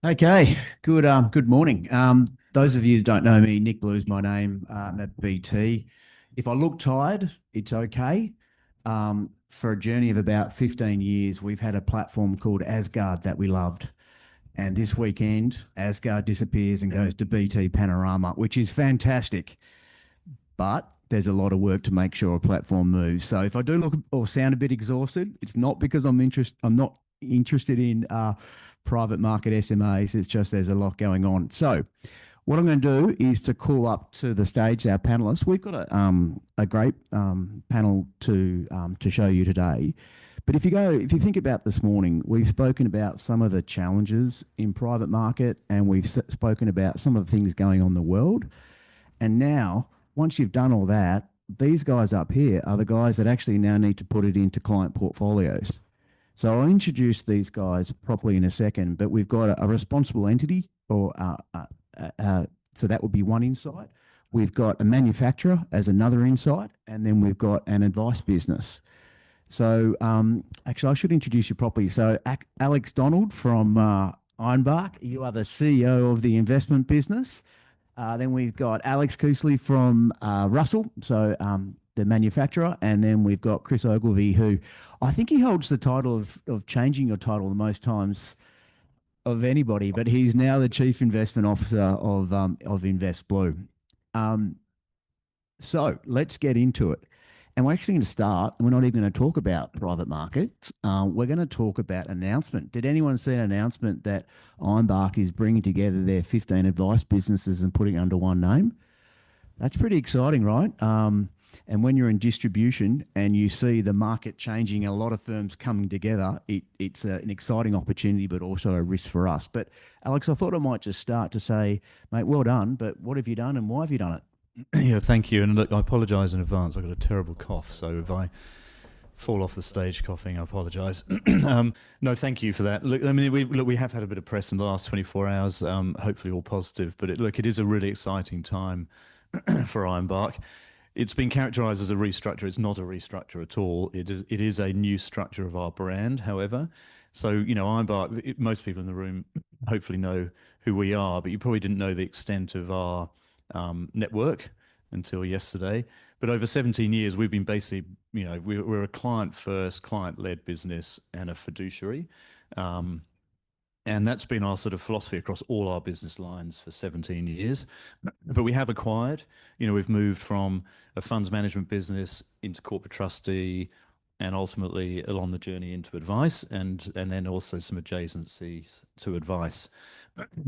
Okay, good morning. Those of you that don't know me, Nick Blue's my name, at BT. If I look tired, it's okay. For a journey of about 15 years, we've had a platform called Asgard that we loved. And this weekend, Asgard disappears and goes to BT Panorama, which is fantastic. But there's a lot of work to make sure a platform moves. So if I do look or sound a bit exhausted, it's not because I'm not interested in private market SMAs. It's just there's a lot going on. So what I'm going to do is to call up to the stage our panelists. We've got a great panel to show you today. But if you think about this morning, we've spoken about some of the challenges in private market, and we've spoken about some of the things going on in the world. And now, once you've done all that, these guys up here are the guys that actually now need to put it into client portfolios. So I'll introduce these guys properly in a second, but we've got a responsible entity, so that would be one insight. We've got a manufacturer as another insight, and then we've got an advice business. So actually, I should introduce you properly. So Alex Donald from Ironbark, you are the CEO of the investment business. Then we've got Alex Coosley from Russell, so the manufacturer, and then we've got Chris Ogilvie, who I think he holds the title of changing your title the most times of anybody, but he's now the Chief Investment Officer of Invest Blue. Um, so let's get into it. And we're actually going to start. We're not even going to talk about private markets. We're going to talk about an announcement. Did anyone see an announcement that Ironbark is bringing together their 15 advice businesses and putting it under one name? That's pretty exciting, right? And when you're in distribution and you see the market changing, a lot of firms coming together, it's an exciting opportunity, but also a risk for us. But Alex, I thought I might just start to say, mate, well done. But what have you done and why have you done it? Yeah, thank you. And look, I apologise in advance. I've got a terrible cough, so if I fall off the stage coughing, I apologise. No, thank you for that. Look, I mean, we have had a bit of press in the last 24 hours. Hopefully, all positive. But it is a really exciting time for Ironbark. It's been characterised as a restructure. It's not a restructure at all. It is a new structure of our brand. However, so Ironbark. Most people in the room hopefully know who we are, but you probably didn't know the extent of our network until yesterday. But over 17 years, we've been basically, we're a client first, client led business and a fiduciary. Um, and that's been our sort of philosophy across all our business lines for 17 years. But we have acquired, we've moved from a funds management business into corporate trustee and ultimately along the journey into advice and then also some adjacencies to advice.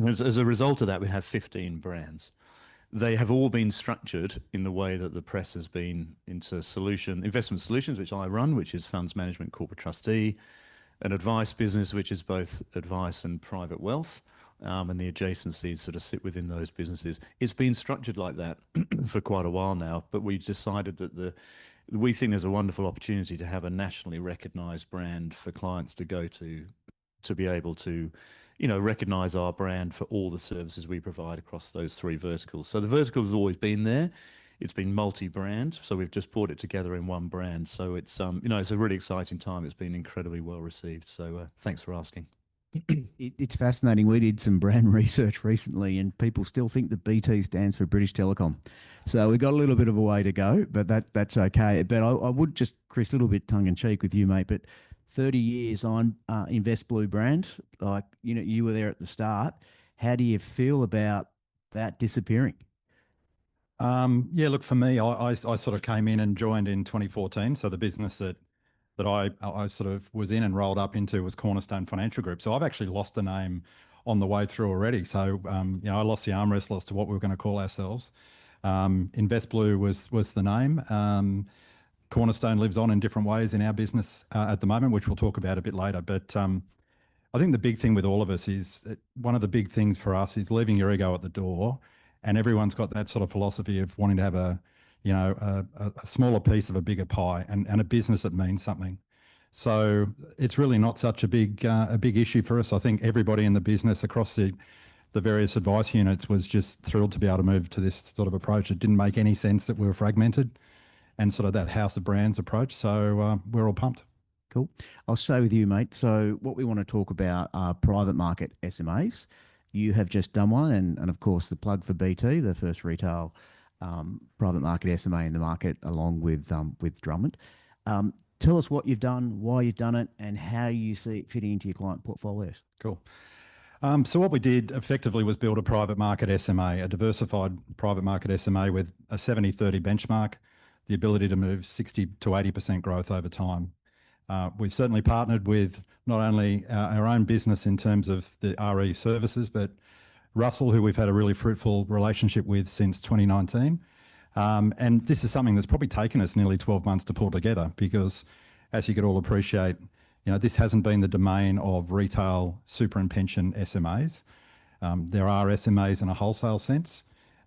As a result of that, we have 15 brands. They have all been structured in the way that the press has been into investment solutions, which I run, which is funds management, corporate trustee, an advice business, which is both advice and private wealth, and the adjacencies sort of sit within those businesses. It's been structured like that for quite a while now, but we decided that we think there's a wonderful opportunity to have a nationally recognized brand for clients to go to be able to recognize our brand for all the services we provide across those three verticals. So the vertical has always been there. It's been multi-brand, so we've just brought it together in one brand. So it's a really exciting time. It's been incredibly well received. So thanks for asking. It's fascinating. We did some brand research recently, and people still think that BT stands for British Telecom. So we've got a little bit of a way to go, but that's okay. But I would just, Chris, a little bit tongue in cheek with you, mate. But 30 years on Invest Blue brand, like you were there at the start. How do you feel about that disappearing? Yeah, look, for me, I sort of came in and joined in 2014. So the business that I sort of was in and rolled up into was Cornerstone Financial Group. So I've actually lost the name on the way through already. So I lost the arm wrestle as to what we were going to call ourselves. Invest Blue was the name. Cornerstone lives on in different ways in our business at the moment, which we'll talk about a bit later. But I think the big thing with all of us is one of the big things for us is leaving your ego at the door, and everyone's got that sort of philosophy of wanting to have a smaller piece of a bigger pie and a business that means something. So it's really not such a big issue for us. I think everybody in the business across the various advice units was just thrilled to be able to move to this sort of approach. It didn't make any sense that we were fragmented and sort of that house of brands approach. So we're all pumped. Cool. I'll stay with you, mate. So what we want to talk about are private market SMAs. You have just done one, and of course the plug for BT, the first retail private market SMA in the market, along with Drummond. Tell us what you've done, why you've done it, and how you see it fitting into your client portfolios. Cool. So what we did effectively was build a private market SMA, a diversified private market SMA with a 70-30 benchmark, the ability to move 60 to 80% growth over time. We've certainly partnered with not only our own business in terms of the RE services, but Russell, who we've had a really fruitful relationship with since 2019. And this is something that's probably taken us nearly 12 months to pull together because, as you could all appreciate, this hasn't been the domain of retail super and pension SMAs. There are SMAs in a wholesale sense.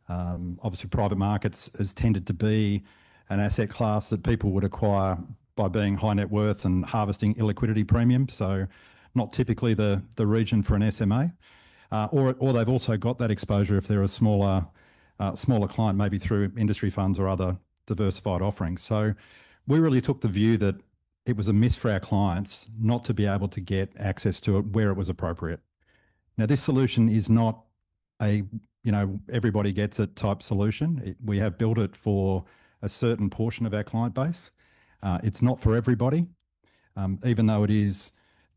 Obviously, private markets has tended to be an asset class that people would acquire by being high net worth and harvesting illiquidity premium. So not typically the region for an SMA. Or they've also got that exposure if they're a smaller client, maybe through industry funds or other diversified offerings. So we really took the view that it was a miss for our clients not to be able to get access to it where it was appropriate. Now, this solution is not a, everybody gets it type solution. We have built it for a certain portion of our client base. It's not for everybody, even though it is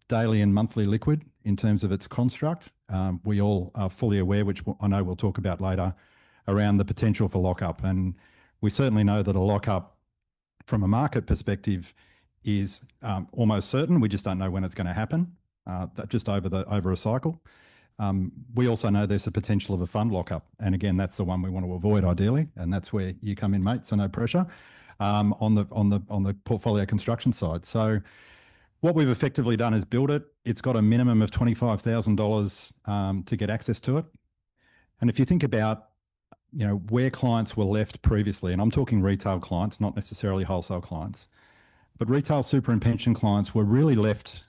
daily and monthly liquid in terms of its construct. We all are fully aware, which I know we'll talk about later, around the potential for lockup. And we certainly know that a lockup from a market perspective is almost certain. We just don't know when it's going to happen, just over a cycle. We also know there's a potential of a fund lockup. And again, that's the one we want to avoid ideally. And that's where you come in, mate, so no pressure on the portfolio construction side. So what we've effectively done is build it. It's got a minimum of $25,000 to get access to it. And if you think about, where clients were left previously, and I'm talking retail clients, not necessarily wholesale clients, but retail super and pension clients were really left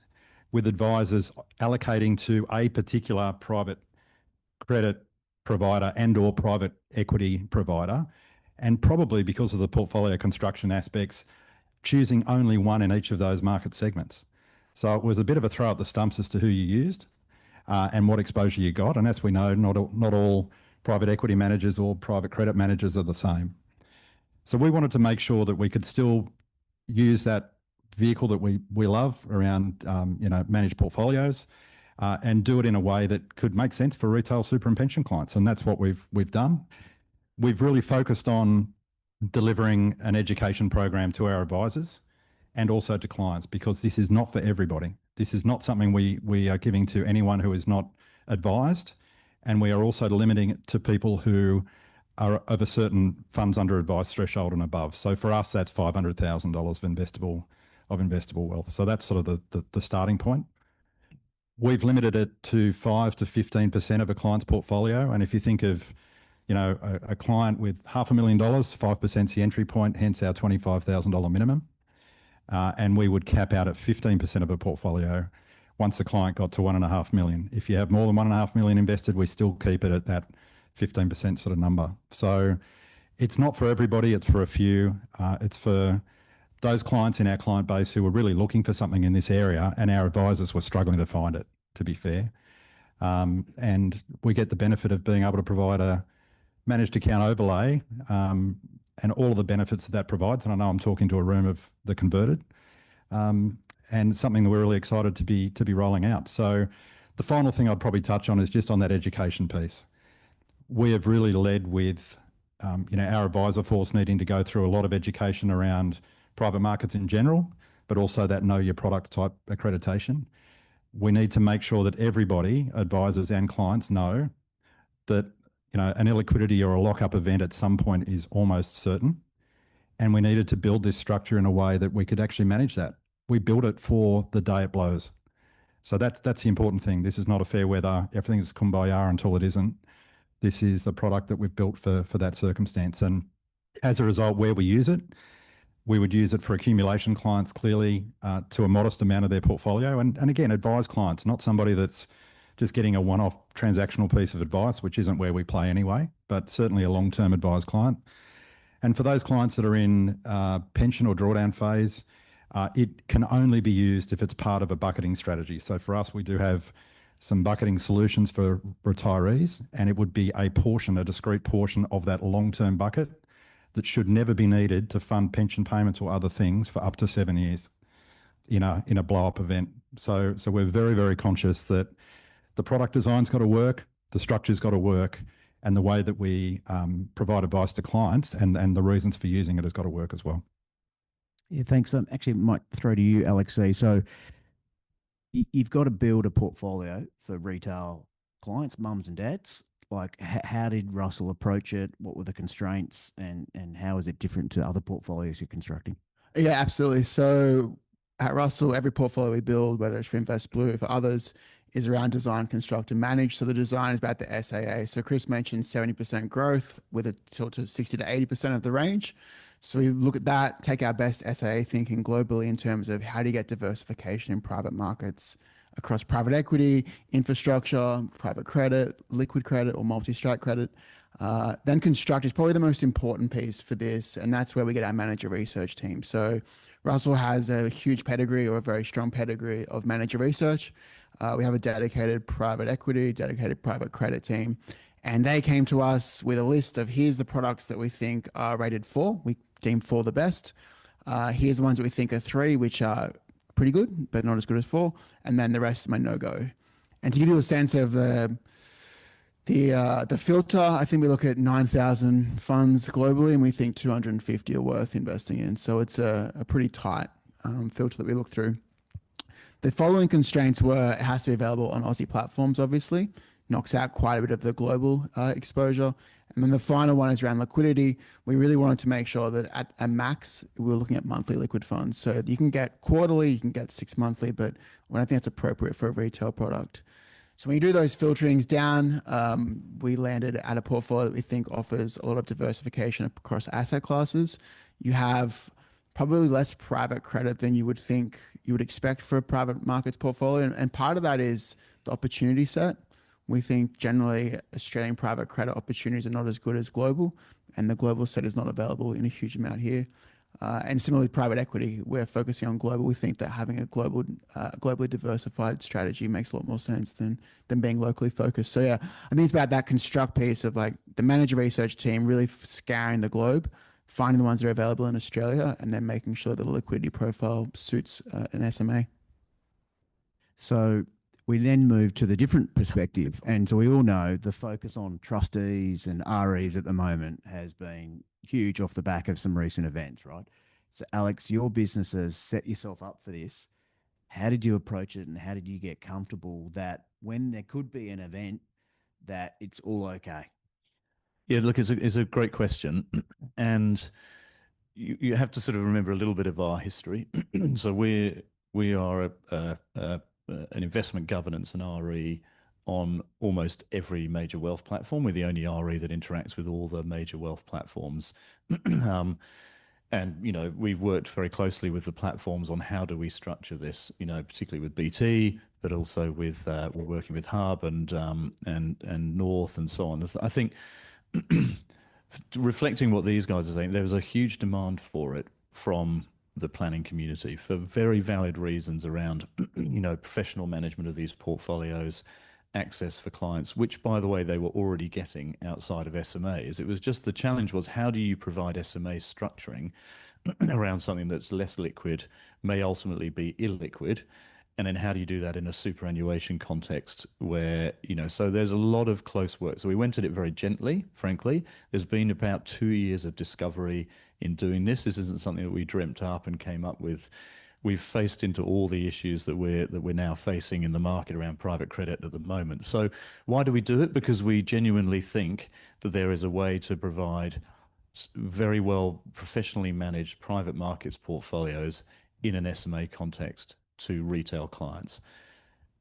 with advisors allocating to a particular private credit provider and or private equity provider, and probably because of the portfolio construction aspects, choosing only one in each of those market segments. So it was a bit of a throw at the stumps as to who you used and what exposure you got. And as we know, not all private equity managers or private credit managers are the same. So we wanted to make sure that we could still use that vehicle that we love around, managed portfolios and do it in a way that could make sense for retail super and pension clients. And that's what we've done. We've really focused on delivering an education program to our advisors and also to clients, because this is not for everybody. This is not something we are giving to anyone who is not advised. And we are also limiting it to people who are of a certain funds under advice threshold and above. So for us, that's $500,000 of investable wealth. So that's sort of the starting point. We've limited it to 5 to 15% of a client's portfolio. And if you think of, a client with $500,000, 5% is the entry point, hence our $25,000 minimum. And we would cap out at 15% of a portfolio once the client got to $1.5 million. If you have more than $1.5 million invested, we still keep it at that 15% sort of number. So it's not for everybody, it's for a few. It's for those clients in our client base who were really looking for something in this area, and our advisors were struggling to find it, to be fair. And we get the benefit of being able to provide a managed account overlay and all of the benefits that provides. And I know I'm talking to a room of the converted. And something that we're really excited to be rolling out. So the final thing I'd probably touch on is just on that education piece. We have really led with, our advisor force needing to go through a lot of education around private markets in general, but also that know your product type accreditation. We need to make sure that everybody, advisors and clients, know that, an illiquidity or a lockup event at some point is almost certain. And we needed to build this structure in a way that we could actually manage that. We built it for the day it blows. So that's the important thing. This is not a fair weather, everything is kumbaya until it isn't. This is a product that we've built for that circumstance. And as a result, where we use it, we would use it for accumulation clients clearly to a modest amount of their portfolio. And again, advised clients, not somebody that's just getting a one-off transactional piece of advice, which isn't where we play anyway, but certainly a long-term advised client. And for those clients that are in pension or drawdown phase, It can only be used if it's part of a bucketing strategy. So for us, we do have some bucketing solutions for retirees, and it would be a portion, a discrete portion of that long-term bucket that should never be needed to fund pension payments or other things for up to 7 years in a blow-up event. So we're very, very conscious that the product design's got to work, the structure's got to work, and the way that we provide advice to clients and the reasons for using it has got to work as well. Yeah, thanks. Actually, might throw to you, Alexei. So you've got to build a portfolio for retail clients, mums and dads. Like, how did Russell approach it? What were the constraints, and how is it different to other portfolios you're constructing? Yeah, absolutely. So at Russell, every portfolio we build, whether it's for Invest Blue, for others, is around design, construct, and manage. So the design is about the SAA. So Chris mentioned 70% growth with a tilt to 60 to 80% of the range. So we look at that, take our best SAA thinking globally in terms of how do you get diversification in private markets across private equity, infrastructure, private credit, liquid credit, or multi-strat credit. Then construct is probably the most important piece for this, and that's where we get our manager research team. So Russell has a huge pedigree, or a very strong pedigree, of manager research. We have a dedicated private equity, dedicated private credit team, and they came to us with a list of, here's the products that we think are rated 4. We deem 4 the best. Here's the ones that we think are 3, which are pretty good, but not as good as 4. And then the rest are no-go. And to give you a sense of the filter, I think we look at 9,000 funds globally, and we think 250 are worth investing in. So it's a pretty tight filter that we look through. The following constraints were, it has to be available on Aussie platforms, obviously. Knocks out quite a bit of the global exposure. And then the final one is around liquidity. We really wanted to make sure that at a max, we were looking at monthly liquid funds. So you can get quarterly, you can get 6 monthly, but I don't think that's appropriate for a retail product. So when you do those filterings down, we landed at a portfolio that we think offers a lot of diversification across asset classes. You have probably less private credit than you would think you would expect for a private markets portfolio. And part of that is the opportunity set. We think generally Australian private credit opportunities are not as good as global, and the global set is not available in a huge amount here. And similarly, private equity, we're focusing on global. We think that having a globally diversified strategy makes a lot more sense than being locally focused. So yeah, I think it's about that construct piece of like the manager research team really scouring the globe, finding the ones that are available in Australia, and then making sure that the liquidity profile suits an SMA. So we then move to the different perspective. And so we all know the focus on trustees and REs at the moment has been huge off the back of some recent events, right? So Alex, your business has set yourself up for this. How did you approach it, and how did you get comfortable that when there could be an event that it's all okay? Yeah, look, it's a great question. And you have to sort of remember a little bit of our history. So we are an investment governance and RE on almost every major wealth platform. We're the only RE that interacts with all the major wealth platforms. And, we've worked very closely with the platforms on how do we structure this, particularly with BT, but also with, we're working with Hub and North and so on. I think reflecting what these guys are saying, there was a huge demand for it from the planning community for very valid reasons around, professional management of these portfolios, access for clients, which, by the way, they were already getting outside of SMAs. It was just the challenge was, how do you provide SMA structuring around something that's less liquid, may ultimately be illiquid, and then how do you do that in a superannuation context where, so there's a lot of close work. So we went at it very gently, frankly. There's been about 2 years of discovery in doing this. This isn't something that we dreamt up and came up with. We've faced into all the issues that we're now facing in the market around private credit at the moment. So why do we do it? Because we genuinely think that there is a way to provide very well professionally managed private markets portfolios in an SMA context to retail clients.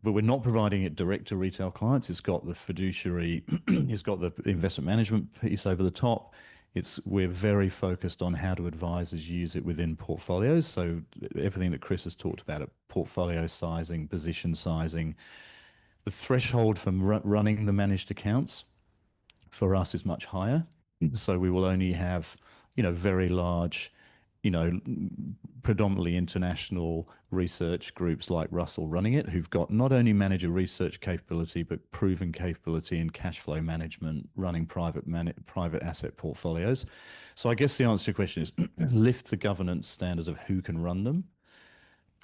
But we're not providing it direct to retail clients. It's got the fiduciary, it's got the investment management piece over the top. We're very focused on how do advisors use it within portfolios. So everything that Chris has talked about, portfolio sizing, position sizing, the threshold for running the managed accounts for us is much higher. So we will only have, very large predominantly international research groups like Russell running it, who've got not only manager research capability, but proven capability in cash flow management, running private asset portfolios. So I guess the answer to your question is lift the governance standards of who can run them,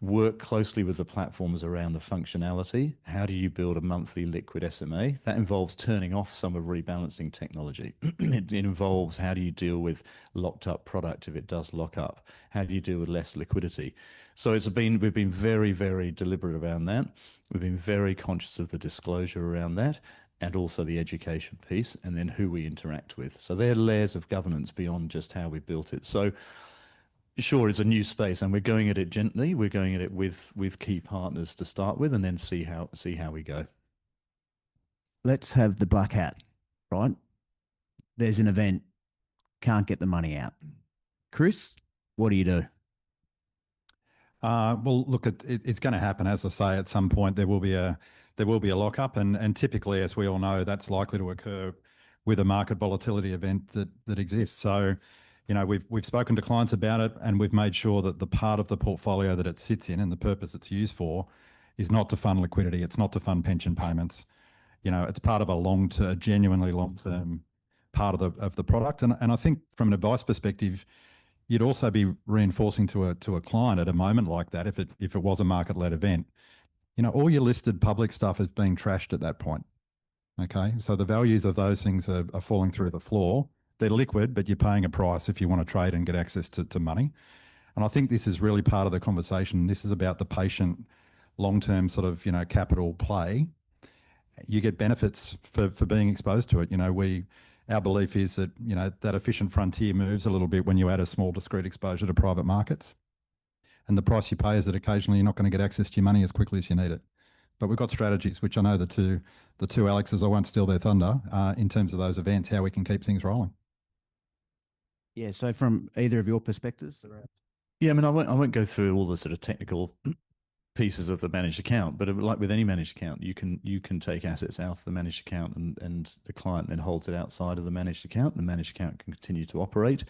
work closely with the platforms around the functionality. How do you build a monthly liquid SMA? That involves turning off some of rebalancing technology. It involves how do you deal with locked up product if it does lock up? How do you deal with less liquidity? So we've been very, very deliberate around that. We've been very conscious of the disclosure around that, and also the education piece, and then who we interact with. So they're layers of governance beyond just how we built it. So sure, it's a new space, and we're going at it gently. We're going at it with key partners to start with, and then see how we go. Let's have the black hat, right? There's an event, can't get the money out. Chris, what do you do? Well, look, it's going to happen. As I say, at some point there will be a lockup, and typically, as we all know, that's likely to occur with a market volatility event that exists. So, we've spoken to clients about it, and we've made sure that the part of the portfolio that it sits in and the purpose it's used for is not to fund liquidity. It's not to fund pension payments. It's part of a genuinely long-term part of the product. And I think from an advice perspective, you'd also be reinforcing to a client at a moment like that, if it was a market-led event, all your listed public stuff is being trashed at that point. Okay, so the values of those things are falling through the floor. They're liquid, but you're paying a price if you want to trade and get access to money. And I think this is really part of the conversation. This is about the patient, long-term sort of, capital play. You get benefits for being exposed to it. Our belief is that, that efficient frontier moves a little bit when you add a small discrete exposure to private markets. And the price you pay is that occasionally you're not going to get access to your money as quickly as you need it. But we've got strategies, which I know the two Alexes, I won't steal their thunder, in terms of those events, how we can keep things rolling. Yeah, so from either of your perspectives? Yeah, I mean, I won't go through all the sort of technical pieces of the managed account, but like with any managed account, you can take assets out of the managed account, and the client then holds it outside of the managed account. The managed account can continue to operate.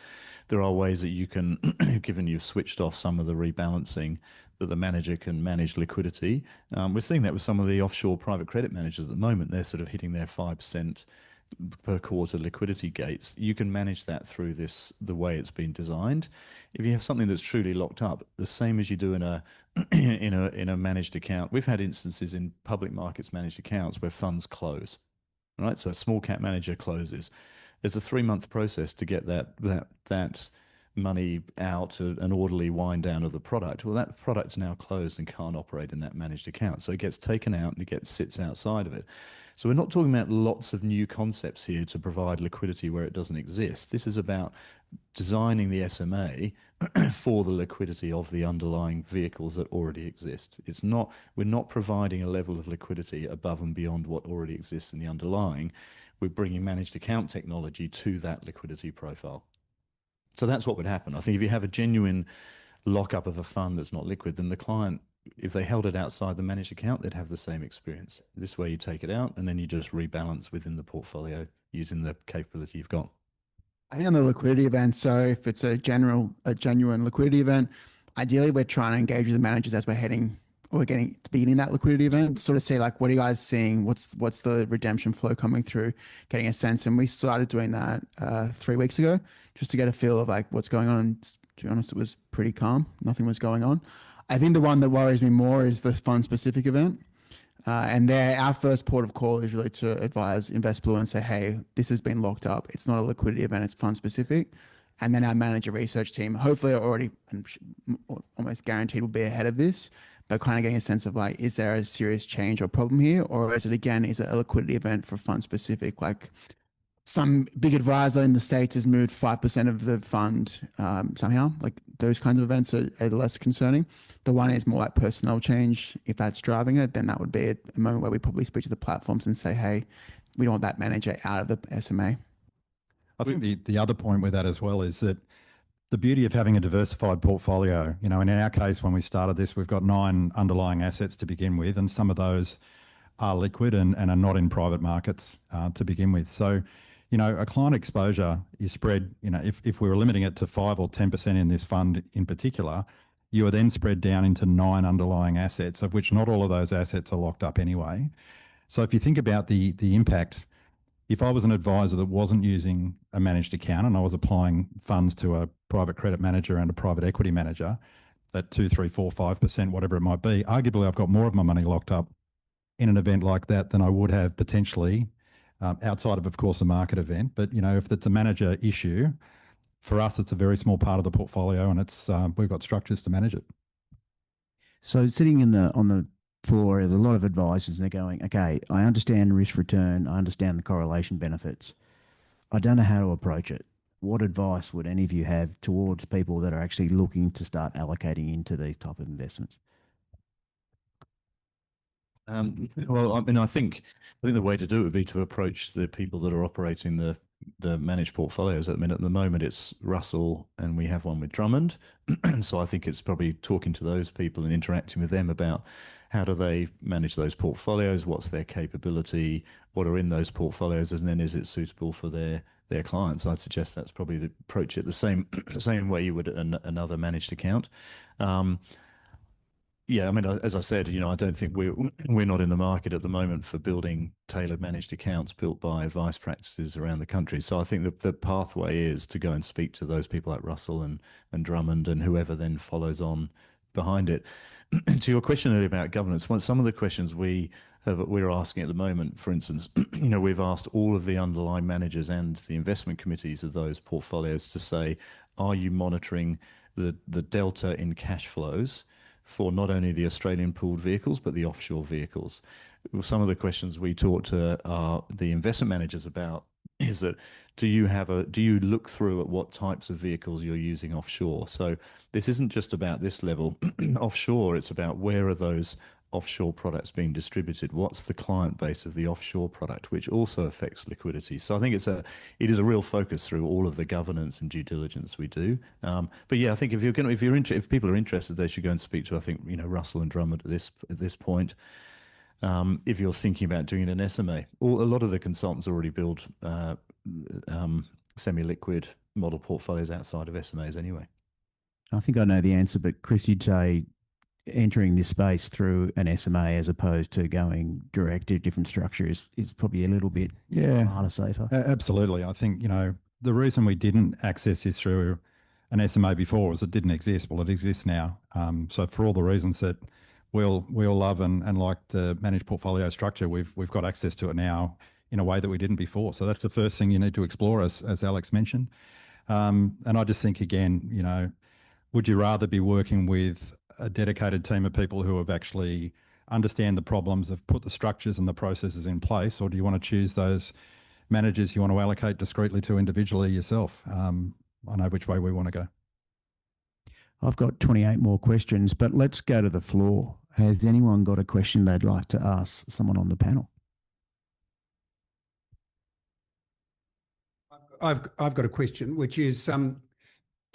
There are ways that you can, given you've switched off some of the rebalancing, that the manager can manage liquidity. We're seeing that with some of the offshore private credit managers at the moment. They're sort of hitting their 5% per quarter liquidity gates. You can manage that through the way it's been designed. If you have something that's truly locked up, the same as you do in a in a managed account. We've had instances in public markets managed accounts where funds close. Right, so a small cap manager closes. There's a 3-month process to get that money out, an orderly wind down of the product. Well, that product's now closed and can't operate in that managed account. So it gets taken out and sits outside of it. So we're not talking about lots of new concepts here to provide liquidity where it doesn't exist. This is about designing the SMA for the liquidity of the underlying vehicles that already exist. We're not providing a level of liquidity above and beyond what already exists in the underlying. We're bringing managed account technology to that liquidity profile. So that's what would happen. I think if you have a genuine lockup of a fund that's not liquid, then the client, if they held it outside the managed account, they'd have the same experience. This way you take it out and then you just rebalance within the portfolio using the capability you've got. I think on the liquidity event, so if it's a genuine liquidity event, ideally we're trying to engage with the managers as we're getting to beginning that liquidity event, sort of say like, what are you guys seeing? What's the redemption flow coming through? Getting a sense. And we started doing that 3 weeks ago, just to get a feel of like what's going on. And to be honest, it was pretty calm. Nothing was going on. I think the one that worries me more is the fund specific event. And our first port of call is really to advise InvestBlue and say, hey, this has been locked up. It's not a liquidity event, it's fund specific. And then our manager research team, hopefully already almost guaranteed will be ahead of this, but kind of getting a sense of like, is there a serious change or problem here? Or is it a liquidity event for fund specific? Like some big advisor in the States has moved 5% of the fund somehow. Like those kinds of events are less concerning. The one is more like personnel change. If that's driving it, then that would be a moment where we probably speak to the platforms and say, hey, we don't want that manager out of the SMA. I think the other point with that as well is that the beauty of having a diversified portfolio, and in our case, when we started this, we've got 9 underlying assets to begin with, and some of those are liquid and are not in private markets to begin with. So, you know, a client exposure is spread, you know, if we were limiting it to 5 or 10% in this fund in particular, you are then spread down into 9 underlying assets, of which not all of those assets are locked up anyway. So if you think about the impact, if I was an advisor that wasn't using a managed account and I was applying funds to a private credit manager and a private equity manager at 2, 3, 4, 5%, whatever it might be, arguably I've got more of my money locked up in an event like that than I would have potentially outside of course, a market event. But, you know, if it's a manager issue, for us, it's a very small part of the portfolio, and it's we've got structures to manage it. So sitting on the floor, there's a lot of advisors, and they're going, okay, I understand risk return, I understand the correlation benefits. I don't know how to approach it. What advice would any of you have towards people that are actually looking to start allocating into these type of investments? Well, I mean, I think the way to do it would be to approach the people that are operating the managed portfolios at the moment. It's Russell, and we have one with Drummond. So I think it's probably talking to those people and interacting with them about how do they manage those portfolios, what's their capability, what are in those portfolios, and then is it suitable for their clients. I suggest that's probably the approach it the same way you would another managed account. Yeah, I mean, as I said, you know, I don't think we're not in the market at the moment for building tailored managed accounts built by advice practices around the country. So I think the pathway is to go and speak to those people like Russell and Drummond and whoever then follows on behind it. To your question earlier about governance, some of the questions we're asking at the moment, for instance, you know, we've asked all of the underlying managers and the investment committees of those portfolios to say, are you monitoring the delta in cash flows for not only the Australian pooled vehicles, but the offshore vehicles? Some of the questions we talk to the investment managers about is that do you look through at what types of vehicles you're using offshore? So this isn't just about this level offshore, it's about where are those offshore products being distributed? What's the client base of the offshore product, which also affects liquidity? So I think it is a real focus through all of the governance and due diligence we do. But yeah, I think if people are interested, they should go and speak to, I think, you know, Russell and Drummond at this point. If you're thinking about doing an SMA, a lot of the consultants already build semi-liquid model portfolios outside of SMAs anyway. I think I know the answer, but Chris, you'd say entering this space through an SMA as opposed to going direct to a different structure is probably a little bit harder, safer. Absolutely. I think, you know, the reason we didn't access this through an SMA before was it didn't exist. Well, it exists now. So for all the reasons that we all love and like the managed portfolio structure, we've got access to it now in a way that we didn't before. So that's the first thing you need to explore, as Alex mentioned. And I just think, again, you know, would you rather be working with a dedicated team of people who have actually understand the problems, have put the structures and the processes in place, or do you want to choose those managers you want to allocate discreetly to individually yourself? I know which way we want to go. I've got 28 more questions, but let's go to the floor. Has anyone got a question they'd like to ask someone on the panel? I've got a question, which is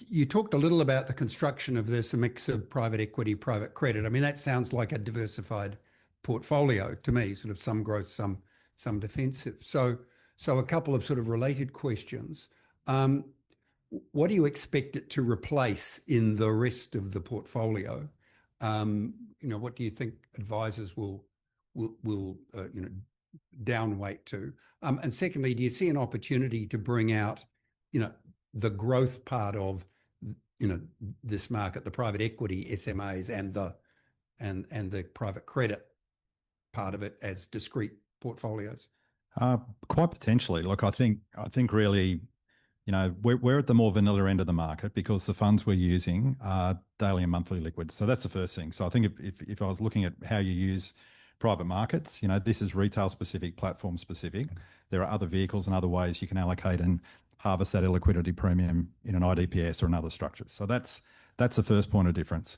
you talked a little about the construction of this, a mix of private equity, private credit. I mean, that sounds like a diversified portfolio to me, sort of some growth, some defensive. So a couple of sort of related questions. What do you expect it to replace in the rest of the portfolio? You know, what do you think advisors will downweight to? And secondly, do you see an opportunity to bring out, you know, the growth part of, you know, this market, the private equity SMAs and the private credit part of it as discrete portfolios? Quite potentially. Look, I think really, you know, we're at the more vanilla end of the market because the funds we're using are daily and monthly liquid. So that's the first thing. So I think if I was looking at how you use private markets, you know, this is retail specific, platform specific. There are other vehicles and other ways you can allocate and harvest that illiquidity premium in an IDPS or another structure. So that's the first point of difference.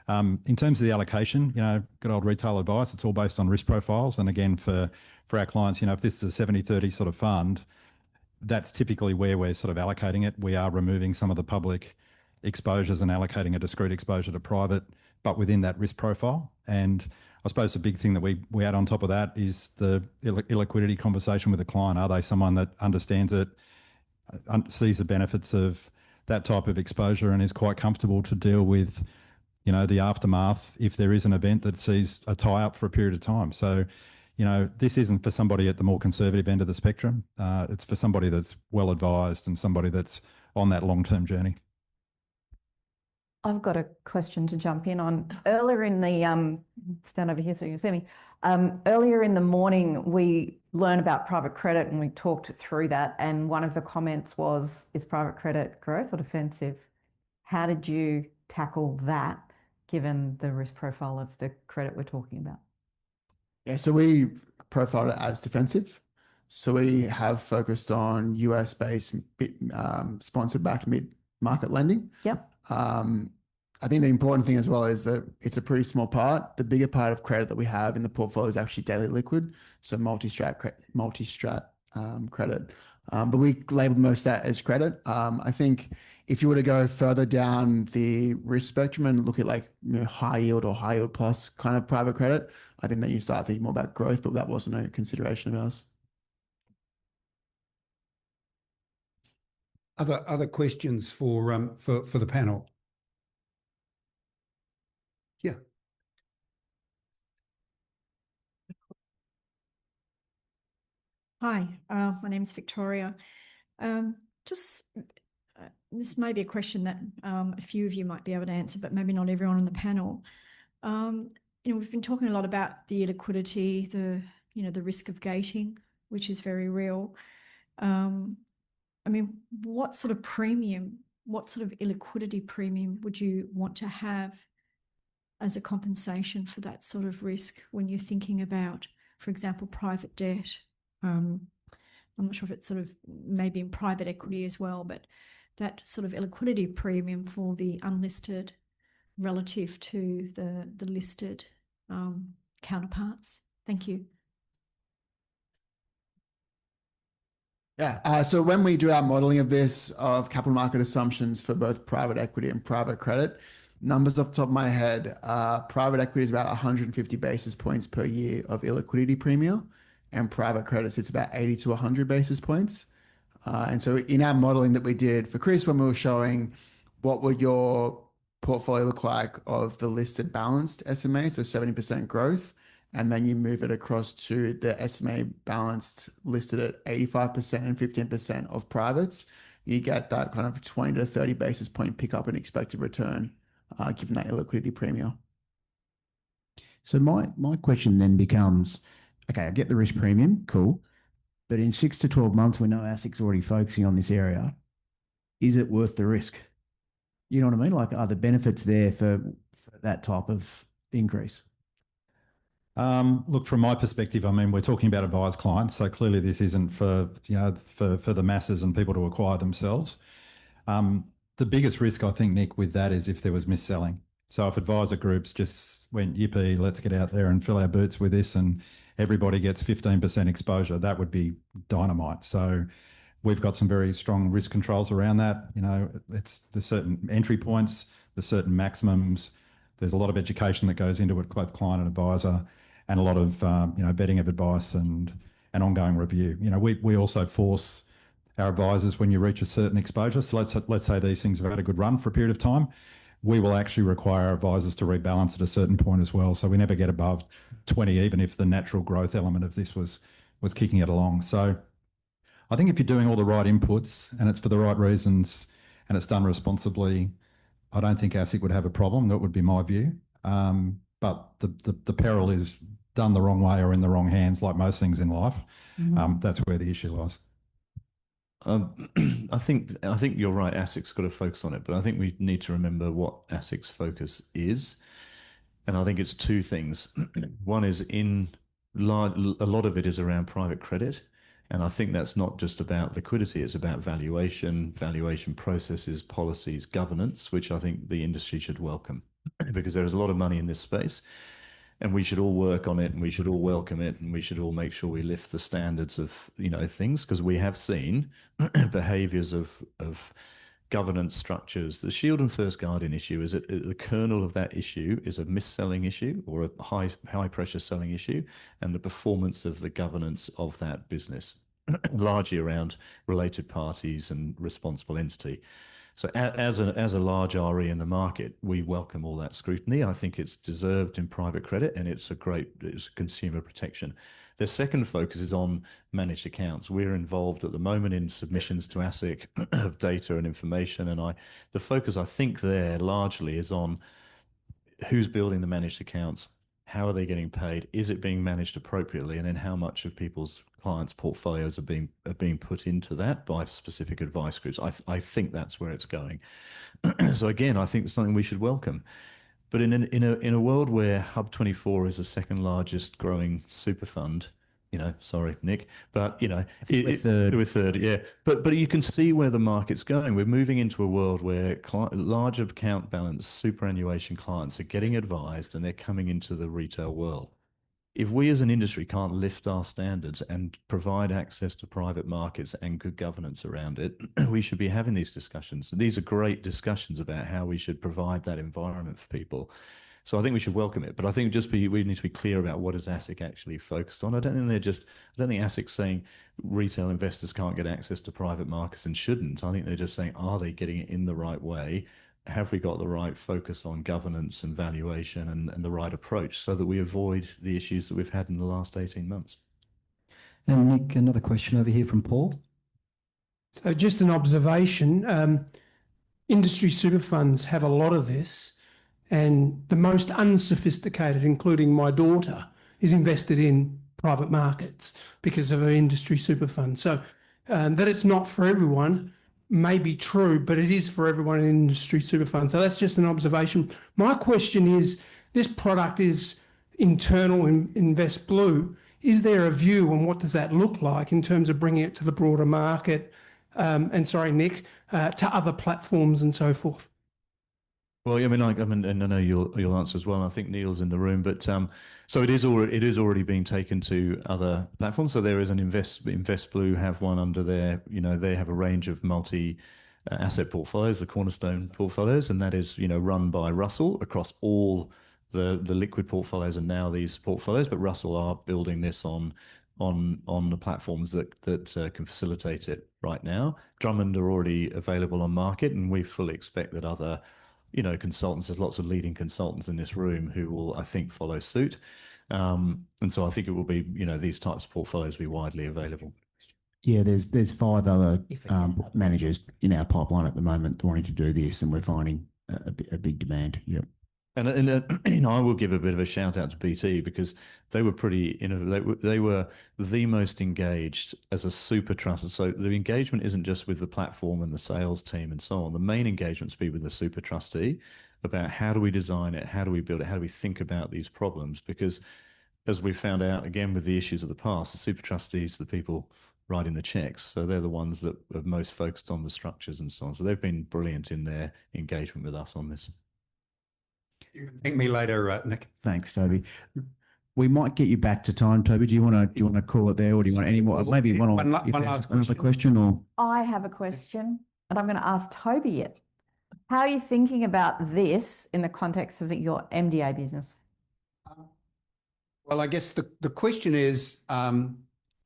In terms of the allocation, you know, good old retail advice, it's all based on risk profiles. And again, for our clients, you know, if this is a 70-30 sort of fund, that's typically where we're sort of allocating it. We are removing some of the public exposures and allocating a discrete exposure to private, but within that risk profile. And I suppose the big thing that we add on top of that is the illiquidity conversation with the client. Are they someone that understands it, sees the benefits of that type of exposure, and is quite comfortable to deal with, the aftermath if there is an event that sees a tie-up for a period of time? So, this isn't for somebody at the more conservative end of the spectrum. It's for somebody that's well advised and somebody that's on that long-term journey. I've got a question to jump in on. Earlier in the, stand over here so you can see me. Earlier in the morning, we learned about private credit and we talked through that. And one of the comments was, is private credit growth or defensive? How did you tackle that given the risk profile of the credit we're talking about? Yeah, so we profiled it as defensive. So we have focused on US-based sponsor-backed mid-market lending. Yep. I think the important thing as well is that it's a pretty small part. The bigger part of credit that we have in the portfolio is actually daily liquid, so multi-strat credit. But we label most of that as credit. I think if you were to go further down the risk spectrum and look at high yield or high yield plus kind of private credit, I think that you start thinking more about growth, but that wasn't a consideration of ours. Other questions for the panel? Yeah. Hi, my name is Victoria. This may be a question that a few of you might be able to answer, but maybe not everyone on the panel. We've been talking a lot about the illiquidity, the risk of gating, which is very real. What sort of illiquidity premium would you want to have as a compensation for that sort of risk when you're thinking about, for example, private debt? I'm not sure if it's sort of maybe in private equity as well, but that sort of illiquidity premium for the unlisted relative to the listed counterparts. Thank you. Yeah. So when we do our modeling of this, of capital market assumptions for both private equity and private credit, numbers off the top of my head, private equity is about 150 basis points per year of illiquidity premium, and private credit sits about 80 to 100 basis points. And so in our modeling that we did for Chris, when we were showing what would your portfolio look like of the listed balanced SMA, so 70% growth, and then you move it across to the SMA balanced listed at 85% and 15% of privates, you get that kind of 20 to 30 basis point pickup in expected return, given that illiquidity premium. So my question then becomes, okay, I get the risk premium, cool. But in 6 to 12 months, we know ASIC's already focusing on this area. Is it worth the risk? You know what I mean? Like, are the benefits there for that type of increase? Look, from my perspective, we're talking about advised clients, so clearly this isn't for the masses and people to acquire themselves. The biggest risk, I think, Nick, with that is if there was mis-selling. So if advisor groups just went, yippee, let's get out there and fill our boots with this, and everybody gets 15% exposure, that would be dynamite. So we've got some very strong risk controls around that. There's certain entry points, there's certain maximums. There's a lot of education that goes into it, both client and advisor, and a lot of vetting of advice and ongoing review. We also force our advisors, when you reach a certain exposure, so let's say these things have had a good run for a period of time, we will actually require our advisors to rebalance at a certain point as well. So we never get above 20, even if the natural growth element of this was kicking it along. So I think if you're doing all the right inputs and it's for the right reasons and it's done responsibly, I don't think ASIC would have a problem. That would be my view. But the peril is done the wrong way or in the wrong hands, like most things in life. That's where the issue lies. I think you're right. ASIC's got to focus on it, but I think we need to remember what ASIC's focus is, and I think it's two things. One is a lot of it is around private credit, and I think that's not just about liquidity; it's about valuation processes, policies, governance, which I think the industry should welcome, because there is a lot of money in this space. And we should all work on it, and we should all welcome it, and we should all make sure we lift the standards of things, because we have seen behaviours of governance structures. The Shield and First Guardian issue is at the kernel of that issue is a mis-selling issue or a high pressure selling issue, and the performance of the governance of that business, largely around related parties and responsible entity. So as a large RE in the market, we welcome all that scrutiny. I think it's deserved in private credit, and it's consumer protection. The second focus is on managed accounts. We're involved at the moment in submissions to ASIC of data and information, and the focus I think there largely is on who's building the managed accounts, how are they getting paid, is it being managed appropriately, and then how much of people's clients' portfolios are being put into that by specific advice groups. I think that's where it's going. So again, I think it's something we should welcome. But in a world where Hub24 is the second largest growing super fund, sorry, Nick, but we're third, yeah. But you can see where the market's going. We're moving into a world where large account balance superannuation clients are getting advised, and they're coming into the retail world. If we as an industry can't lift our standards and provide access to private markets and good governance around it, we should be having these discussions. And these are great discussions about how we should provide that environment for people. So I think we should welcome it. But I think we need to be clear about what is ASIC actually focused on. I don't think ASIC's saying retail investors can't get access to private markets and shouldn't. I think they're just saying, are they getting it in the right way? Have we got the right focus on governance and valuation and the right approach so that we avoid the issues that we've had in the last 18 months? And Nick, another question over here from Paul. So just an observation, industry super funds have a lot of this, and the most unsophisticated, including my daughter, is invested in private markets because of her industry super fund. So that it's not for everyone may be true, but it is for everyone in industry super fund. So that's just an observation. My question is, this product is internal in Invest Blue. Is there a view on what does that look like in terms of bringing it to the broader market, and sorry, Nick, to other platforms and so forth? Well, and I know you'll answer as well. I think Neil's in the room, but so it is already being taken to other platforms. So there is an Invest Blue have one under their, they have a range of multi-asset portfolios, the Cornerstone portfolios, and that is run by Russell across all the liquid portfolios and now these portfolios. But Russell are building this on the platforms that can facilitate it right now. Drummond are already available on market, and we fully expect that other consultants, there's lots of leading consultants in this room who will, I think, follow suit. And so I think it will be, these types of portfolios will be widely available. Yeah, there's 5 other managers in our pipeline at the moment wanting to do this, and we're finding a big demand. Yep. And I will give a bit of a shout out to BT because they were pretty innovative. They were the most engaged as a super trust. So the engagement isn't just with the platform and the sales team and so on. The main engagement's be with the super trustee about how do we design it, how do we build it, how do we think about these problems? Because as we found out again with the issues of the past, the super trustees, the people writing the checks, so they're the ones that are most focused on the structures and so on. So they've been brilliant in their engagement with us on this. You can thank me later, Nick. Thanks, Toby. We might get you back to time, Toby. Do you want to call it there, or do you want any more? Maybe one last question, or I have a question, and I'm going to ask Toby it. How are you thinking about this in the context of your MDA business? Well, I guess the question is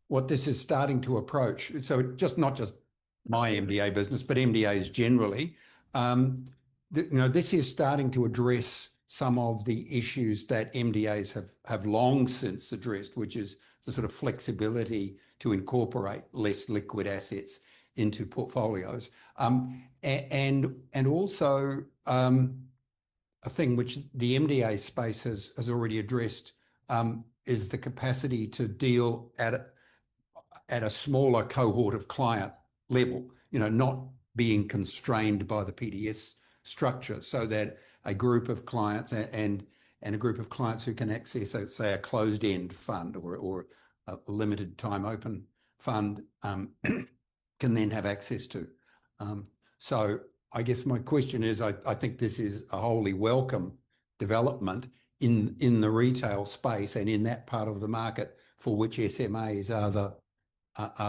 what this is starting to approach. So not just my MDA business, but MDAs generally. This is starting to address some of the issues that MDAs have long since addressed, which is the sort of flexibility to incorporate less liquid assets into portfolios. And also a thing which the MDA space has already addressed is the capacity to deal at a smaller cohort of client level, not being constrained by the PDS structure, so that a group of clients and a group of clients who can access, say, a closed-end fund or a limited time open fund can then have access to. So I guess my question is, I think this is a wholly welcome development in the retail space and in that part of the market for which SMAs are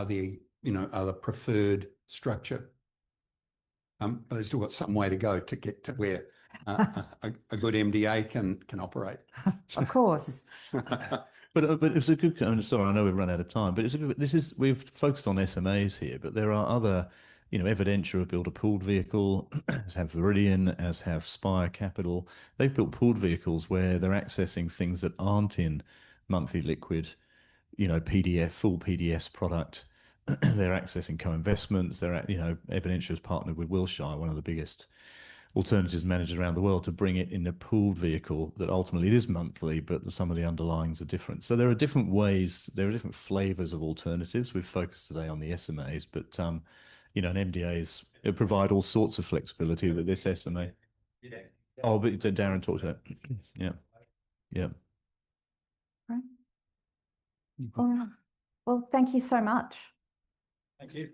the preferred structure. but they've still got some way to go to get to where a good MDA can operate. Of course. But it's a good. I'm sorry, I know we've run out of time, but we've focused on SMAs here, but there are other, Evidentia have built a pooled vehicle, as have Viridian, as have Spire Capital. They've built pooled vehicles where they're accessing things that aren't in monthly liquid, PDF, full PDS product. They're accessing co-investments. Evidentia has partnered with Wilshire, one of the biggest alternatives managers around the world, to bring it in a pooled vehicle that ultimately it is monthly, but some of the underlyings are different. So there are different ways, there are different flavors of alternatives. We've focused today on the SMAs, but an MDAs provide all sorts of flexibility that this SMA. Oh, but Darren talked about it. Yeah. Yeah. Right. All right. Well, thank you so much. Thank you.